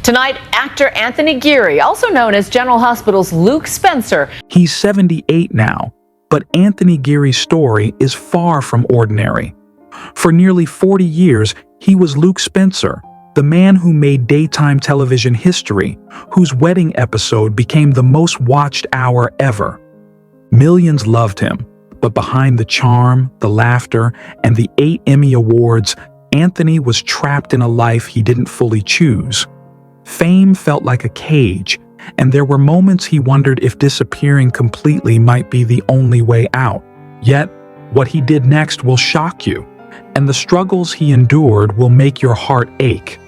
Tonight, actor Anthony Geary, also known as General Hospital's Luke Spencer. He's 78 now, but Anthony Geary's story is far from ordinary. For nearly 40 years, he was Luke Spencer, the man who made daytime television history, whose wedding episode became the most watched hour ever. Millions loved him, but behind the charm, the laughter, and the 8 Emmy Awards, Anthony was trapped in a life he didn't fully choose. Fame felt like a cage, and there were moments he wondered if disappearing completely might be the only way out. Yet, what he did next will shock you, and the struggles he endured will make your heart ache.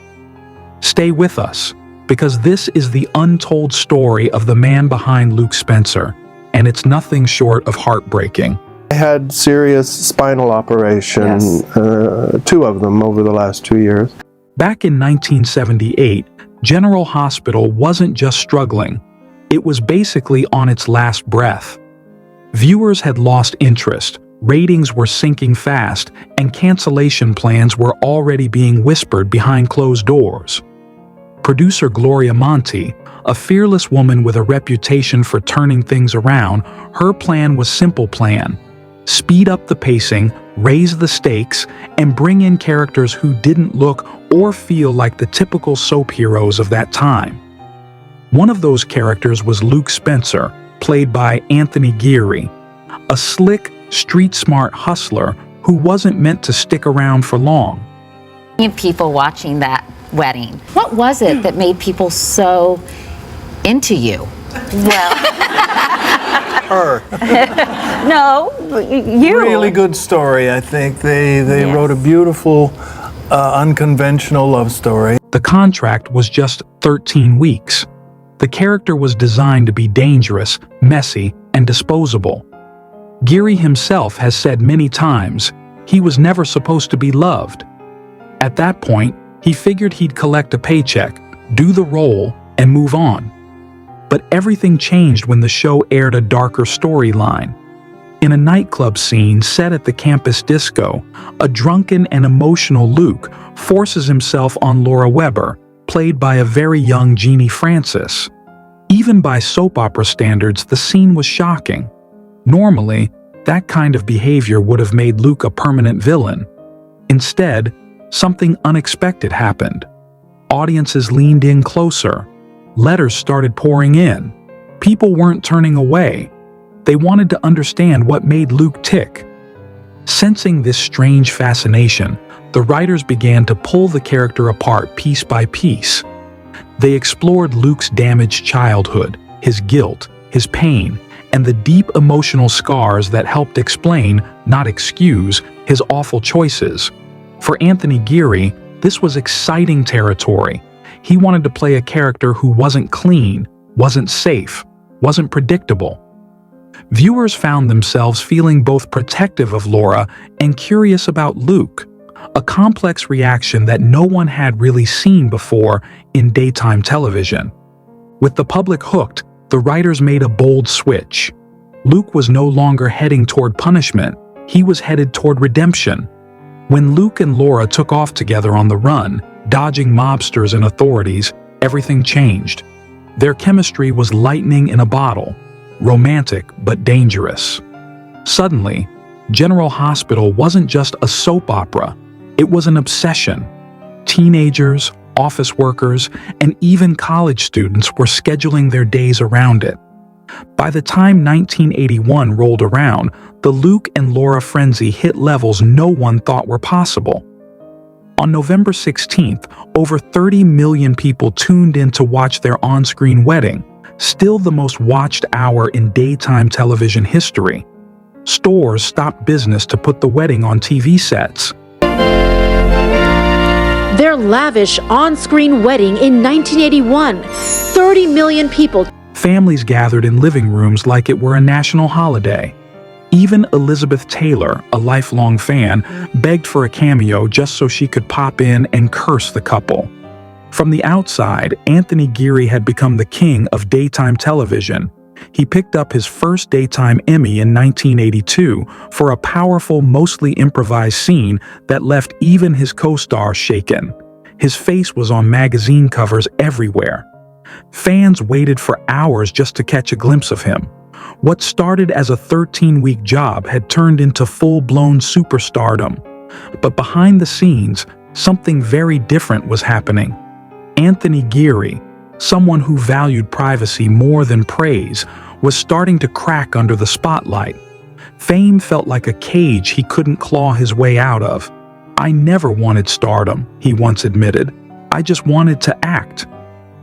Stay with us, because this is the untold story of the man behind Luke Spencer, and it's nothing short of heartbreaking. I had serious spinal operations, 2 of them over the last 2 years. Back in 1978, General Hospital wasn't just struggling, it was basically on its last breath. Viewers had lost interest, ratings were sinking fast, and cancellation plans were already being whispered behind closed doors. Producer Gloria Monty, a fearless woman with a reputation for turning things around, her plan was simple plan. Speed up the pacing, raise the stakes, and bring in characters who didn't look or feel like the typical soap heroes of that time. One of those characters was Luke Spencer, played by Anthony Geary, a slick, street-smart hustler who wasn't meant to stick around for long. People watching that wedding, what was it that made people so into you? Well, her. no, you. Really good story, I think. They wrote a beautiful, unconventional love story. The contract was just 13 weeks. The character was designed to be dangerous, messy, and disposable. Geary himself has said many times he was never supposed to be loved. At that point, he figured he'd collect a paycheck, do the role, and move on. But everything changed when the show aired a darker storyline. In a nightclub scene set at the campus disco, a drunken and emotional Luke forces himself on Laura Weber, played by a very young Jeannie Francis. Even by soap opera standards, the scene was shocking. Normally, that kind of behavior would have made Luke a permanent villain. Instead, something unexpected happened. Audiences leaned in closer. Letters started pouring in. People weren't turning away. They wanted to understand what made Luke tick. Sensing this strange fascination, the writers began to pull the character apart piece by piece. They explored Luke's damaged childhood, his guilt, his pain, and the deep emotional scars that helped explain, not excuse, his awful choices. For Anthony Geary, this was exciting territory. He wanted to play a character who wasn't clean, wasn't safe, wasn't predictable. Viewers found themselves feeling both protective of Laura and curious about Luke, a complex reaction that no one had really seen before in daytime television. With the public hooked, the writers made a bold switch. Luke was no longer heading toward punishment, he was headed toward redemption. When Luke and Laura took off together on the run, dodging mobsters and authorities, everything changed. Their chemistry was lightning in a bottle, romantic but dangerous. Suddenly, General Hospital wasn't just a soap opera, it was an obsession. Teenagers, office workers, and even college students were scheduling their days around it. By the time 1981 rolled around, the Luke and Laura frenzy hit levels no one thought were possible. On November 16th, over 30 million people tuned in to watch their on-screen wedding, still the most watched hour in daytime television history. Stores stopped business to put the wedding on TV sets. Their lavish on-screen wedding in 1981, 30 million people. Families gathered in living rooms like it were a national holiday. Even Elizabeth Taylor, a lifelong fan, begged for a cameo just so she could pop in and curse the couple. From the outside, Anthony Geary had become the king of daytime television. He picked up his first daytime Emmy in 1982 for a powerful, mostly improvised scene that left even his co-star shaken. His face was on magazine covers everywhere. Fans waited for hours just to catch a glimpse of him. What started as a 13-week job had turned into full-blown superstardom. But behind the scenes, something very different was happening. Anthony Geary, someone who valued privacy more than praise, was starting to crack under the spotlight. Fame felt like a cage he couldn't claw his way out of. "I never wanted stardom," he once admitted. "I just wanted to act."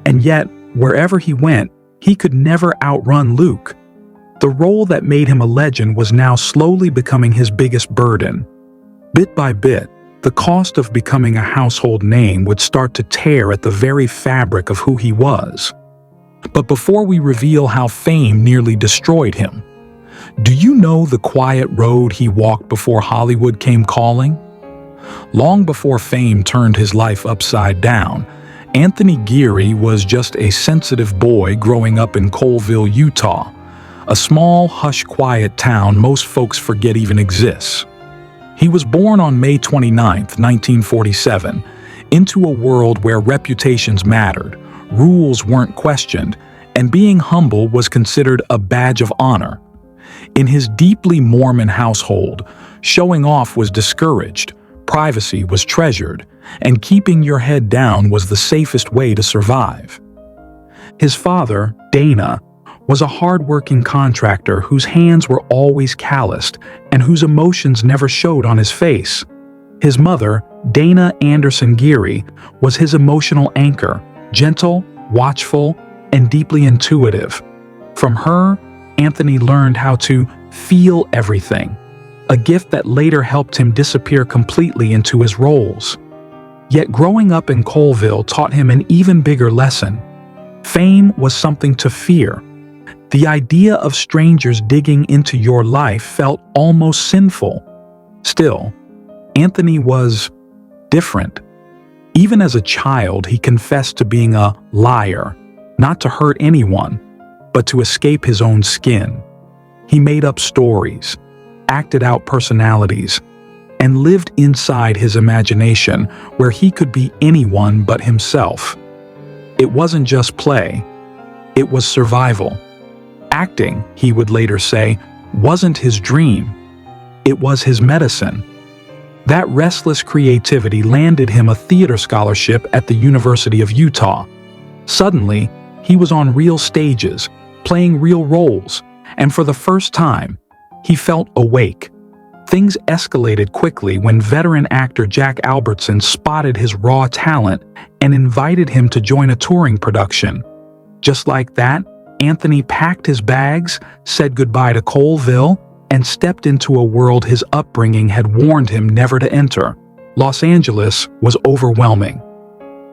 And yet, wherever he went, he could never outrun Luke. The role that made him a legend was now slowly becoming his biggest burden. Bit by bit, the cost of becoming a household name would start to tear at the very fabric of who he was. But before we reveal how fame nearly destroyed him, do you know the quiet road he walked before Hollywood came calling? Long before fame turned his life upside down, Anthony Geary was just a sensitive boy growing up in Colville, Utah, a small, hush-quiet town most folks forget even exists. He was born on May 29, 1947, into a world where reputations mattered, rules weren't questioned, and being humble was considered a badge of honor. In his deeply Mormon household, showing off was discouraged, privacy was treasured, and keeping your head down was the safest way to survive. His father, Dana, was a hard-working contractor whose hands were always calloused and whose emotions never showed on his face. His mother, Dana Anderson Geary, was his emotional anchor, gentle, watchful, and deeply intuitive. From her, Anthony learned how to feel everything, a gift that later helped him disappear completely into his roles. Yet growing up in Colville taught him an even bigger lesson. Fame was something to fear. The idea of strangers digging into your life felt almost sinful. Still, Anthony was different. Even as a child, he confessed to being a liar, not to hurt anyone, but to escape his own skin. He made up stories, acted out personalities, and lived inside his imagination where he could be anyone but himself. It wasn't just play, it was survival. Acting, he would later say, wasn't his dream. It was his medicine. That restless creativity landed him a theater scholarship at the University of Utah. Suddenly, he was on real stages, playing real roles, and for the first time, he felt awake. Things escalated quickly when veteran actor Jack Albertson spotted his raw talent and invited him to join a touring production. Just like that, Anthony packed his bags, said goodbye to Colville, and stepped into a world his upbringing had warned him never to enter. Los Angeles was overwhelming.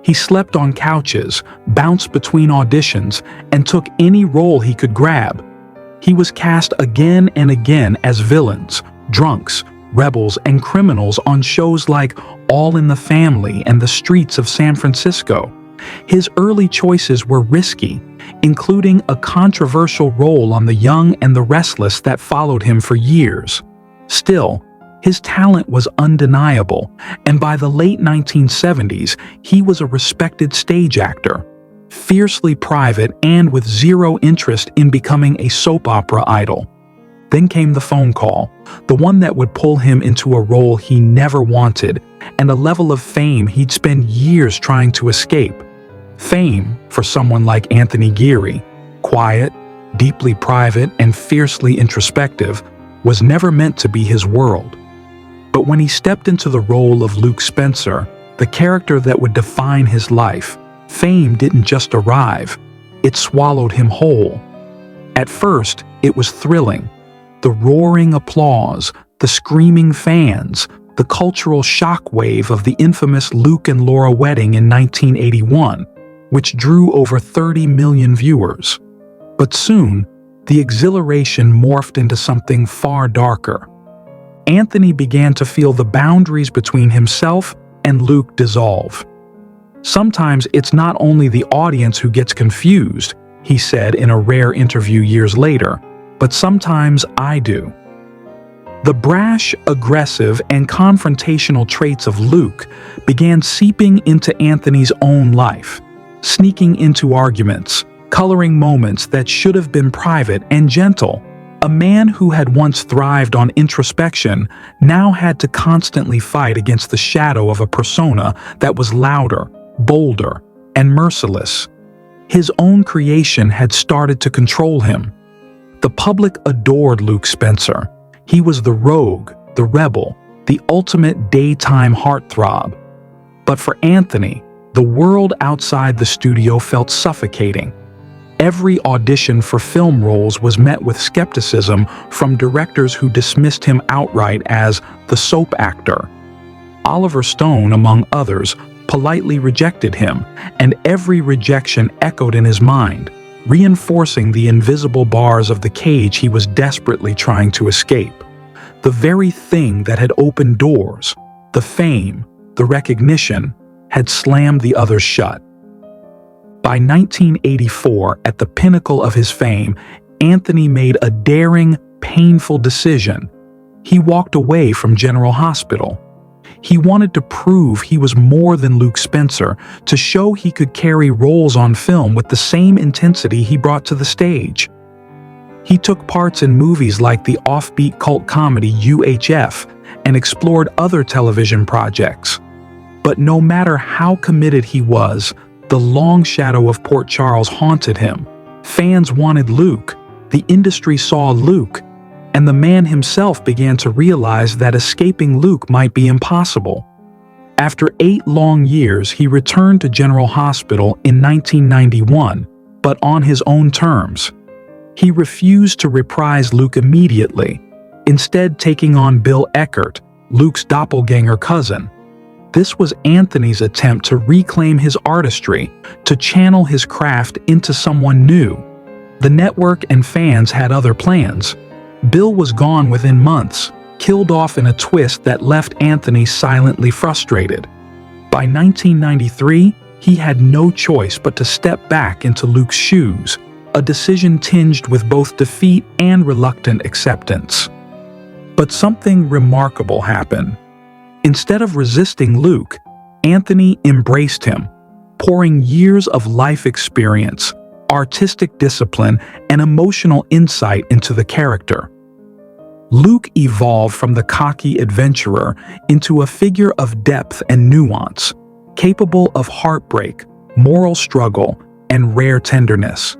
He slept on couches, bounced between auditions, and took any role he could grab. He was cast again and again as villains, drunks, rebels, and criminals on shows like All in the Family and The Streets of San Francisco. His early choices were risky, including a controversial role on The Young and the Restless that followed him for years. Still, his talent was undeniable, and by the late 1970s, he was a respected stage actor, fiercely private and with zero interest in becoming a soap opera idol. Then came the phone call, the one that would pull him into a role he never wanted, and a level of fame he'd spend years trying to escape. Fame, for someone like Anthony Geary, quiet, deeply private, and fiercely introspective, was never meant to be his world. But when he stepped into the role of Luke Spencer, the character that would define his life, fame didn't just arrive, it swallowed him whole. At first, it was thrilling. The roaring applause, the screaming fans, the cultural shockwave of the infamous Luke and Laura wedding in 1981, which drew over 30 million viewers. But soon, the exhilaration morphed into something far darker. Anthony began to feel the boundaries between himself and Luke dissolve. "Sometimes it's not only the audience who gets confused," he said in a rare interview years later, "but sometimes I do." The brash, aggressive, and confrontational traits of Luke began seeping into Anthony's own life, sneaking into arguments, coloring moments that should have been private and gentle. A man who had once thrived on introspection now had to constantly fight against the shadow of a persona that was louder, bolder, and merciless. His own creation had started to control him. The public adored Luke Spencer. He was the rogue, the rebel, the ultimate daytime heartthrob. But for Anthony, the world outside the studio felt suffocating. Every audition for film roles was met with skepticism from directors who dismissed him outright as the soap actor. Oliver Stone, among others, politely rejected him, and every rejection echoed in his mind, reinforcing the invisible bars of the cage he was desperately trying to escape. The very thing that had opened doors, the fame, the recognition, had slammed the others shut. By 1984, at the pinnacle of his fame, Anthony made a daring, painful decision. He walked away from General Hospital. He wanted to prove he was more than Luke Spencer, to show he could carry roles on film with the same intensity he brought to the stage. He took parts in movies like the offbeat cult comedy UHF and explored other television projects. But no matter how committed he was, the long shadow of Port Charles haunted him. Fans wanted Luke, the industry saw Luke, and the man himself began to realize that escaping Luke might be impossible. After 8 long years, he returned to General Hospital in 1991, but on his own terms. He refused to reprise Luke immediately, instead taking on Bill Eckert, Luke's doppelganger cousin. This was Anthony's attempt to reclaim his artistry, to channel his craft into someone new. The network and fans had other plans. Bill was gone within months, killed off in a twist that left Anthony silently frustrated. By 1993, he had no choice but to step back into Luke's shoes, a decision tinged with both defeat and reluctant acceptance. But something remarkable happened. Instead of resisting Luke, Anthony embraced him, pouring years of life experience, artistic discipline, and emotional insight into the character. Luke evolved from the cocky adventurer into a figure of depth and nuance, capable of heartbreak, moral struggle, and rare tenderness.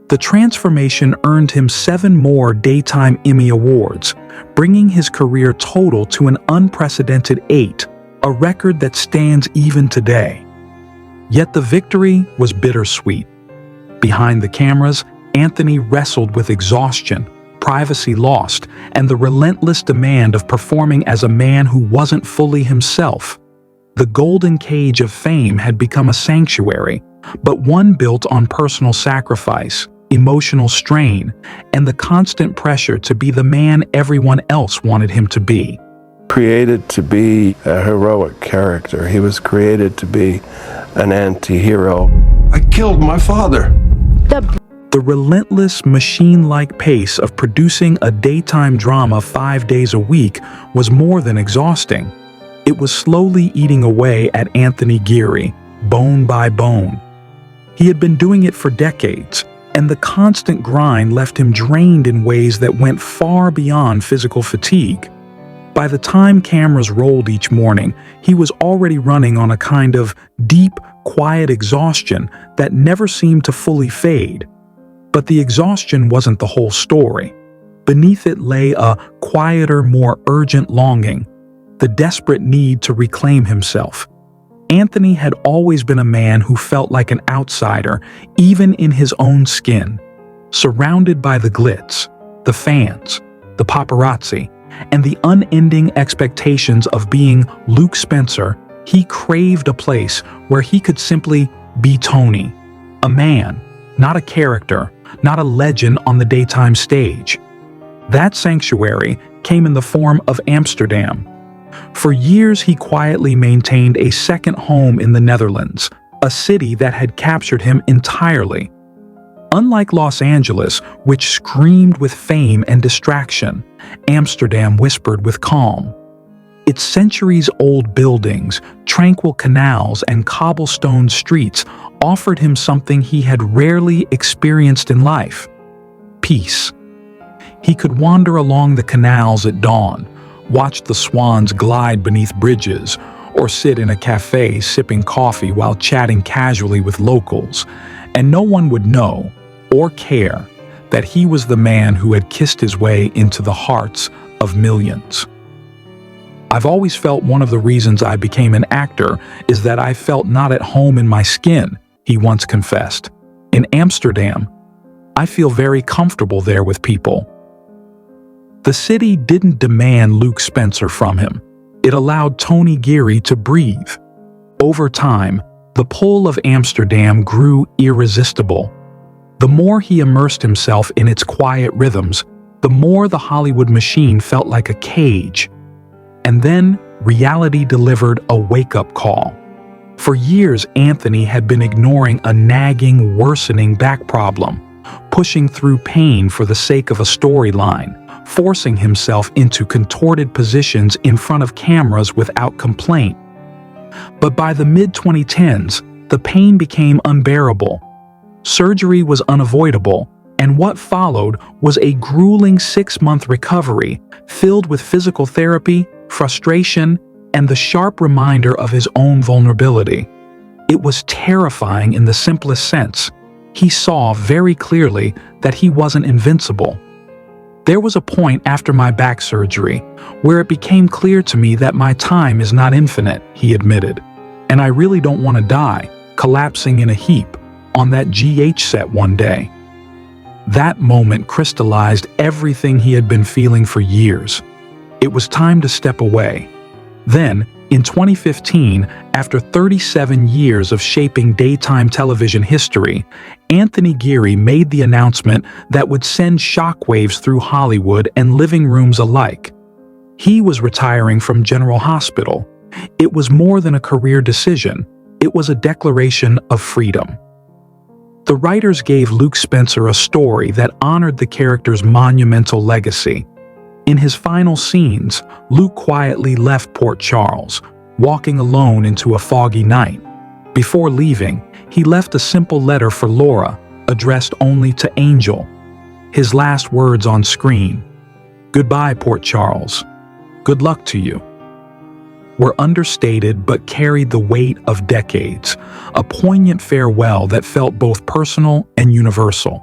The transformation earned him 7 more Daytime Emmy Awards, bringing his career total to an unprecedented 8, a record that stands even today. Yet the victory was bittersweet. Behind the cameras, Anthony wrestled with exhaustion, privacy lost, and the relentless demand of performing as a man who wasn't fully himself. The golden cage of fame had become a sanctuary, but one built on personal sacrifice, emotional strain, and the constant pressure to be the man everyone else wanted him to be. Created to be a heroic character. He was created to be an anti-hero. I killed my father. The relentless, machine-like pace of producing a daytime drama 5 days a week was more than exhausting. It was slowly eating away at Anthony Geary, bone by bone. He had been doing it for decades, and the constant grind left him drained in ways that went far beyond physical fatigue. By the time cameras rolled each morning, he was already running on a kind of deep, quiet exhaustion that never seemed to fully fade. But the exhaustion wasn't the whole story. Beneath it lay a quieter, more urgent longing, the desperate need to reclaim himself. Anthony had always been a man who felt like an outsider, even in his own skin. Surrounded by the glitz, the fans, the paparazzi, and the unending expectations of being Luke Spencer, he craved a place where he could simply be Tony, a man, not a character, not a legend on the daytime stage. That sanctuary came in the form of Amsterdam. For years, he quietly maintained a second home in the Netherlands, a city that had captured him entirely. Unlike Los Angeles, which screamed with fame and distraction, Amsterdam whispered with calm. Its centuries-old buildings, tranquil canals, and cobblestone streets offered him something he had rarely experienced in life: peace. He could wander along the canals at dawn, watch the swans glide beneath bridges, or sit in a cafe sipping coffee while chatting casually with locals, and no one would know or care that he was the man who had kissed his way into the hearts of millions. I've always felt one of the reasons I became an actor is that I felt not at home in my skin, he once confessed. In Amsterdam, I feel very comfortable there with people. The city didn't demand Luke Spencer from him. It allowed Tony Geary to breathe. Over time, the pull of Amsterdam grew irresistible. The more he immersed himself in its quiet rhythms, the more the Hollywood machine felt like a cage. And then reality delivered a wake-up call. For years, Anthony had been ignoring a nagging, worsening back problem, pushing through pain for the sake of a storyline, forcing himself into contorted positions in front of cameras without complaint. But by the mid-2010s, the pain became unbearable. Surgery was unavoidable, and what followed was a grueling 6-month recovery filled with physical therapy, frustration, and the sharp reminder of his own vulnerability. It was terrifying in the simplest sense. He saw very clearly that he wasn't invincible. There was a point after my back surgery where it became clear to me that my time is not infinite, he admitted, and I really don't want to die, collapsing in a heap on that GH set one day. That moment crystallized everything he had been feeling for years. It was time to step away. Then, in 2015, after 37 years of shaping daytime television history, Anthony Geary made the announcement that would send shockwaves through Hollywood and living rooms alike. He was retiring from General Hospital. It was more than a career decision. It was a declaration of freedom. The writers gave Luke Spencer a story that honored the character's monumental legacy. In his final scenes, Luke quietly left Port Charles, walking alone into a foggy night. Before leaving, he left a simple letter for Laura, addressed only to Angel. His last words on screen, "Goodbye, Port Charles. Good luck to you," were understated but carried the weight of decades, a poignant farewell that felt both personal and universal.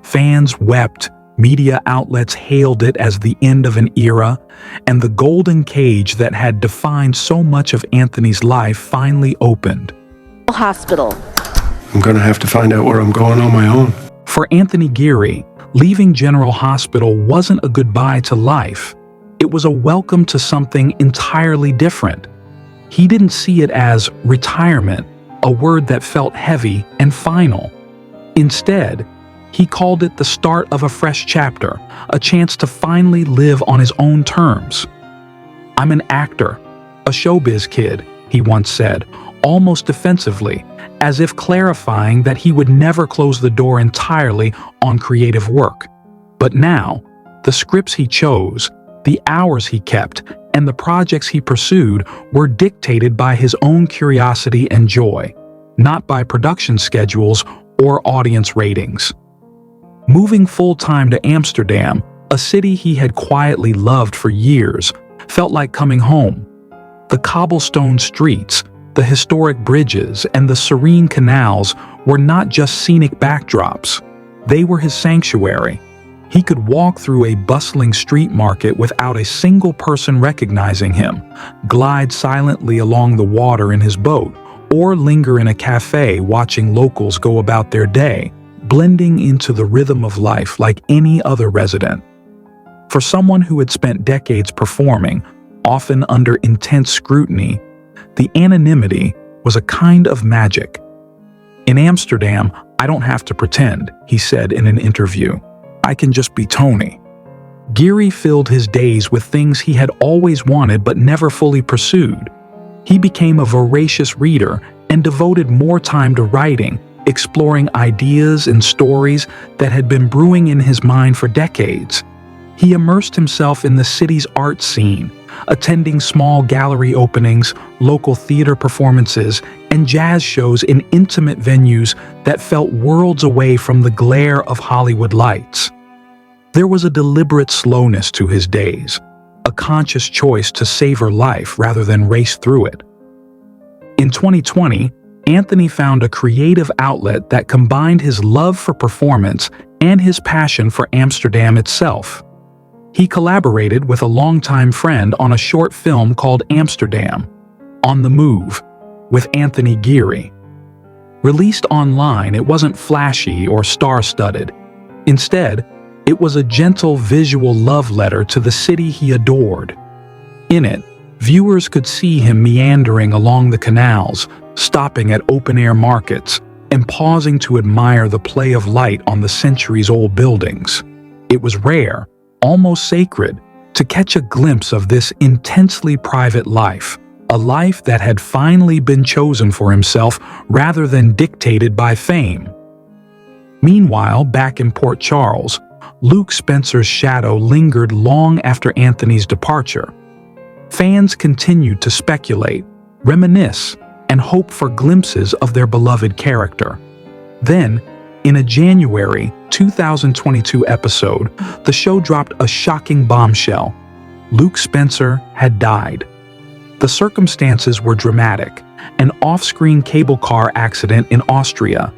Fans wept, media outlets hailed it as the end of an era, and the golden cage that had defined so much of Anthony's life finally opened. Hospital. I'm gonna have to find out where I'm going on my own. For Anthony Geary, leaving General Hospital wasn't a goodbye to life. It was a welcome to something entirely different. He didn't see it as retirement, a word that felt heavy and final. Instead, he called it the start of a fresh chapter, a chance to finally live on his own terms. "I'm an actor, a showbiz kid," he once said, almost defensively, as if clarifying that he would never close the door entirely on creative work. But now, the scripts he chose, the hours he kept, and the projects he pursued were dictated by his own curiosity and joy, not by production schedules or audience ratings. Moving full-time to Amsterdam, a city he had quietly loved for years, felt like coming home. The cobblestone streets, the historic bridges, and the serene canals were not just scenic backdrops. They were his sanctuary. He could walk through a bustling street market without a single person recognizing him, glide silently along the water in his boat, or linger in a cafe watching locals go about their day, blending into the rhythm of life like any other resident. For someone who had spent decades performing, often under intense scrutiny, the anonymity was a kind of magic. "In Amsterdam, I don't have to pretend," he said in an interview. "I can just be Tony." Geary filled his days with things he had always wanted but never fully pursued. He became a voracious reader and devoted more time to writing, exploring ideas and stories that had been brewing in his mind for decades. He immersed himself in the city's art scene, attending small gallery openings, local theater performances, and jazz shows in intimate venues that felt worlds away from the glare of Hollywood lights. There was a deliberate slowness to his days, a conscious choice to savor life rather than race through it. In 2020, Anthony found a creative outlet that combined his love for performance and his passion for Amsterdam itself. He collaborated with a longtime friend on a short film called Amsterdam, On the Move, with Anthony Geary. Released online, it wasn't flashy or star-studded. Instead, it was a gentle visual love letter to the city he adored. In it, viewers could see him meandering along the canals, stopping at open-air markets, and pausing to admire the play of light on the centuries-old buildings. It was rare, almost sacred, to catch a glimpse of this intensely private life, a life that had finally been chosen for himself rather than dictated by fame. Meanwhile, back in Port Charles, Luke Spencer's shadow lingered long after Anthony's departure. Fans continued to speculate, reminisce, and hope for glimpses of their beloved character. Then, in a January 2022 episode, the show dropped a shocking bombshell. Luke Spencer had died. The circumstances were dramatic, an off-screen cable car accident in Austria.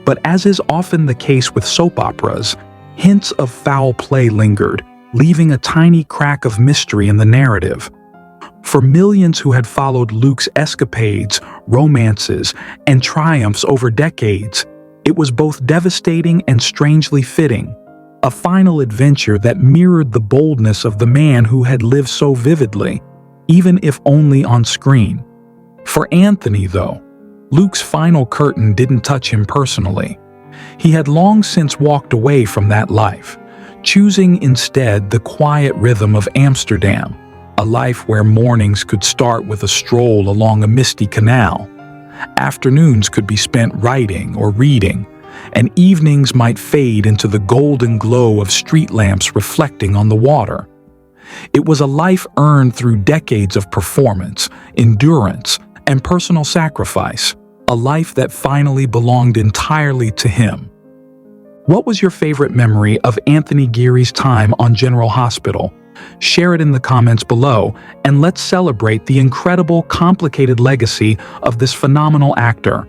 But as is often the case with soap operas, hints of foul play lingered, leaving a tiny crack of mystery in the narrative. For millions who had followed Luke's escapades, romances, and triumphs over decades, it was both devastating and strangely fitting, a final adventure that mirrored the boldness of the man who had lived so vividly, even if only on screen. For Anthony, though, Luke's final curtain didn't touch him personally. He had long since walked away from that life, choosing instead the quiet rhythm of Amsterdam, a life where mornings could start with a stroll along a misty canal. Afternoons could be spent writing or reading, and evenings might fade into the golden glow of street lamps reflecting on the water. It was a life earned through decades of performance, endurance, and personal sacrifice, a life that finally belonged entirely to him. What was your favorite memory of Anthony Geary's time on General Hospital? Share it in the comments below, and let's celebrate the incredible, complicated legacy of this phenomenal actor.